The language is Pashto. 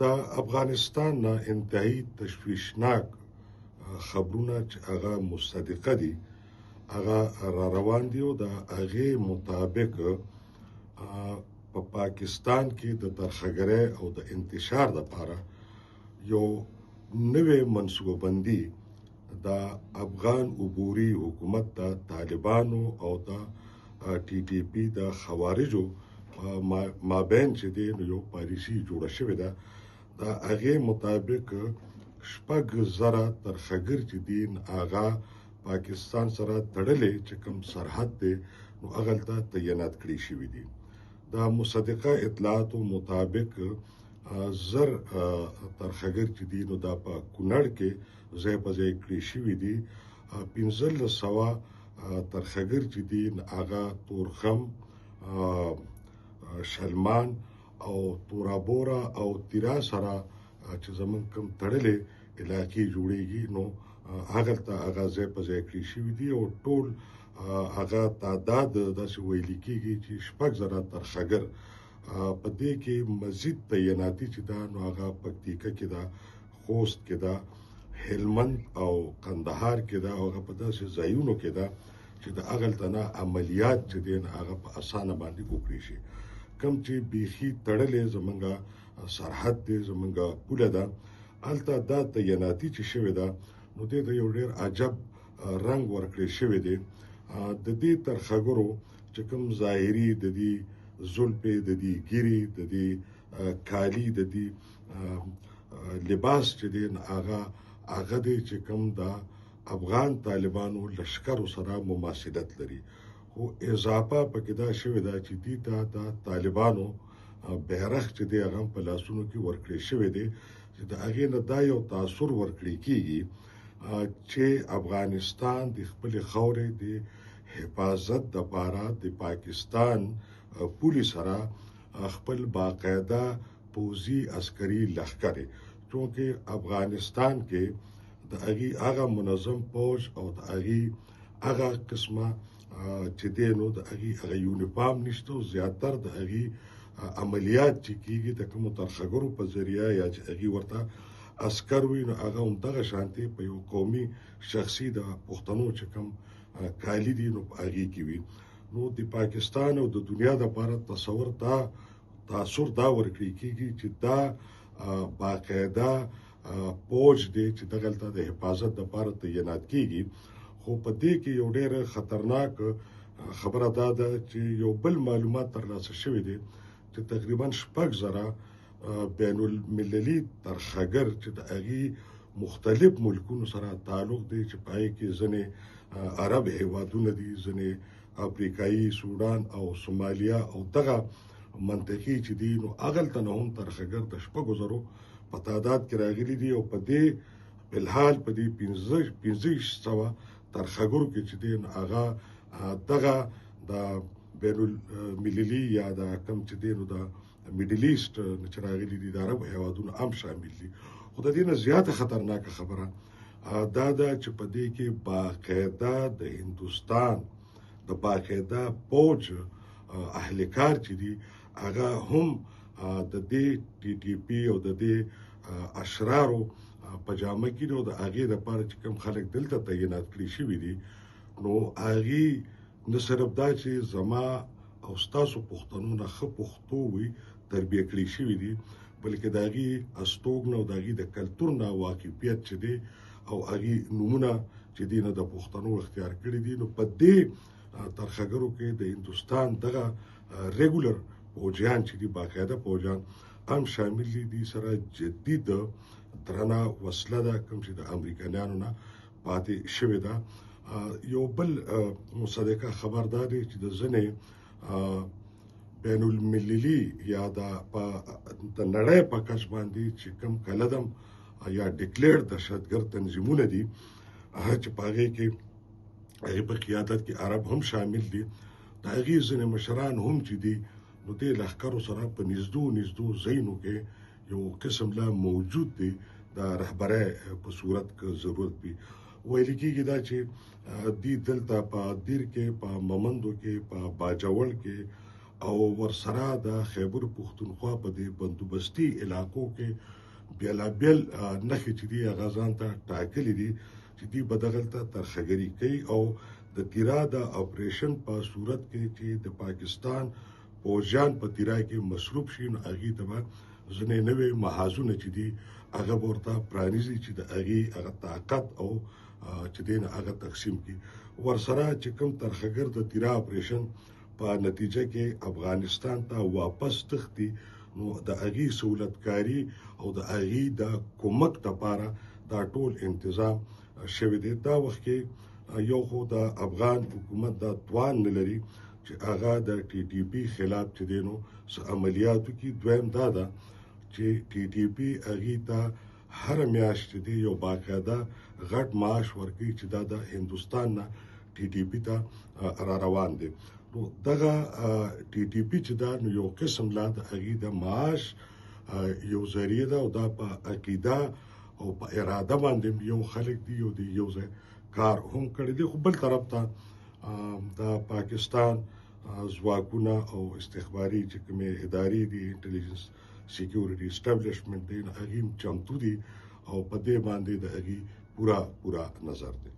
د افغانستان نه انتهایی تشویشناک خبرونه چې هغه مصدقه دي هغه را روان دي او د هغې مطابق په پاکستان کې د ترخګرۍ او د انتشار لپاره یو نوې منصوبه بندي د افغان عبوري حکومت د طالبانو او د ټي ټي پی د خوارجو مابین چې دی نو یو پالیسي جوړه شوې ده د هغې مطابق 6,000 ترخګر چې دي هغه پاکستان سره تړلې چې کوم سرحد دی نو هغلته تعینات کړي شوي دي د مصدقه اطلاعاتو مطابق 1000 ترخګر چې دي نو دا په کونړ کې ځای په ځای کړي شوي دي 1500 ترخګر چې دي هغه تورخم شلمان او تورابورا او تیرا سره چې زمون کوم تړلې علاقې جوړیږي نو هغلته هغه ځای په ځای کړي شوي دي او ټول هغه تعداد داسې ویل کېږي چې 6,000 ترخګر په دې کې مزید تعیناتي چې دا نو هغه پکتیکا کې دا خوست کې دا هلمند او قندهار کې دا هغه په داسې ځایونو کې دا چې د هغلته نه عملیات چې دي هغه په اسانه باندې وکړي شي کم چې بیخي تړلې زمونږه سرحد دی زمونږه پوله ده هلته دا تعیناتي چې شوې ده نو دې ته یو ډېر عجب رنګ ورکړی شوی دی د دې ترخګرو چې کوم ظاهري د دې زلفې د دې ګیري د دې کالي د دې لباس چې دی هغه دی چې کوم د افغان طالبانو لشکرو سره مماثلت لري خو اضافه پکې دا شوې ده چې دې ته د طالبانو بیرغ چې دی هغه په لاسونو کې ورکړی شوی دی چې د هغې نه دا یو تاثر ورکړی کېږي چې افغانستان د خپل خاورې د حفاظت لپاره د پاکستان پولیس سره خپل باقاعده پوځي عسکري لښکر چونکه افغانستان کې د هغه منظم پوج او د هغه قسمه چې دی نو د هغه یونیفارم نشته او زیاتر د هغه عملیات چې کیږي د کوم ترخګرو په ذریعہ یا چې هغه ورته عسكر وي نو هغه هم دغه شانتي په یو قومي شخصي د پښتنو چې کوم کالی دي نو هغه کې وي نو د پاکستان او د دنیا د لپاره تصور دا تاثر دا ورکړي کیږي چې دا باقاعده پوج دی چې دغلته د حفاظت لپاره تعینات کیږي خو په دې کې یو ډېر خطرناک خبره ده چې یو بل معلومات ترلاسه شوی دی چې تقریبا 6,000 بین المللي ترخګر چې د هغې مختلف ملکونو سره تعلق دی چې پای کې ځنې عرب هیوادونه دي ځنې افریقایي سودان او سومالیا او دغه منطقې چې دي نو هغلته نه هم ترخګر د 6,000 په تعداد کې راغلي دي او په دې بلحال په دې 1500 ترخګرو کې چې دي هغه دغه د بین المللي یا د کم چې دی نو د میډل ایست چې راغلي دي د عرب هیوادونو هم شامل دي خو د دې نه زیاته خطرناکه خبره دا ده چې په دې کې باقاعده د هندوستان د باقاعده پوج اهلکار چې دي هغه هم د دې ټي ټي پی او د دې اشرارو په جامه کې نو د هغې لپاره چې کوم خلک دلته تعینات کړي شوي دي نو هغې نه صرف دا چې زما او ستاسو پښتنو نه ښه پښتو وي تربیه کړي شوي دي بلکې د هغې استوګنه او د هغې د کلتور نه واقفیت چې دی او هغې نومونه چې دي نه د پښتنو اختیار کړي دي نو په دې ترخګرو کې د هندوستان دغه ریګولر پوجیان چې دي باقاعده پوجیان هم شامل دي سره جدي د درنه وسله ده کوم چې د امریکایانو نه پاتې شوې ده یو بل مصدقه خبردار دی چې د ځنې بین المللي یا د نړۍ په کچ باندې چې کوم کلدم یا ډیکلیئر دهشتګرد تنظیمونه دي چې په هغې کې هغې په قیادت کې عرب هم شامل دي د هغې ځینې مشران هم چې دي نو دې لښکرو سره په نږدو ځایونو کې یو قسم لا موجود دی د رهبرۍ په صورت کې ضرورت وي ویل کېږي دا چې دې دلته په دیر کې په ممندو کې په باجوړ کې او ورسره د خیبر پښتونخوا په دې بندوبستي علاقو کې بیلابیل نښې چې دي هغه ځان ته ټاکلي دي چې دوی به دغلته ترخګري کوي او د تیرا د اپریشن په صورت کې چې د پاکستان پوځیان په تیرا کې مصروف شي نو هغې ته به ځینې نوې محاذونه چې دي هغه به ورته پرانیزي چې د هغې هغه طاقت او چې دی نه هغه تقسیم کړي ورسره چې کوم ترخګر د تیرا اپریشن په نتیجه کې افغانستان ته واپس تښتي نو د هغې سہولتکاري او د هغې د کومک لپاره دا ټول انتظام شوی دی دا وخت کې یو خو د افغان حکومت دا توان نه لري چې هغه د ټي ټي پی خلاف چې دی نو څه عملیاتو کې دویم دا ده چې ټي ټي پی هغې ته هر میاشت چې دی یو باقاعده غټ معاش ورکوي چې دا د هندوستان نه ټي ټي پی ته را روان دی نو دغه ټي ټي پی چې دا نو یو قسم لا د هغې د معاش یو ذریعه ده او دا په عقیده او په اراده باندې یو خلک دي او د یو ځای کار هم کړی دی خو بل طرف ته د پاکستان ځواکونه او استخباري چې کومې ادارې دي انټلیجنس سکیورټي اسټابلیشمنټ دی هغې چمتو دي او په دې باندې د هغې پوره نظر دی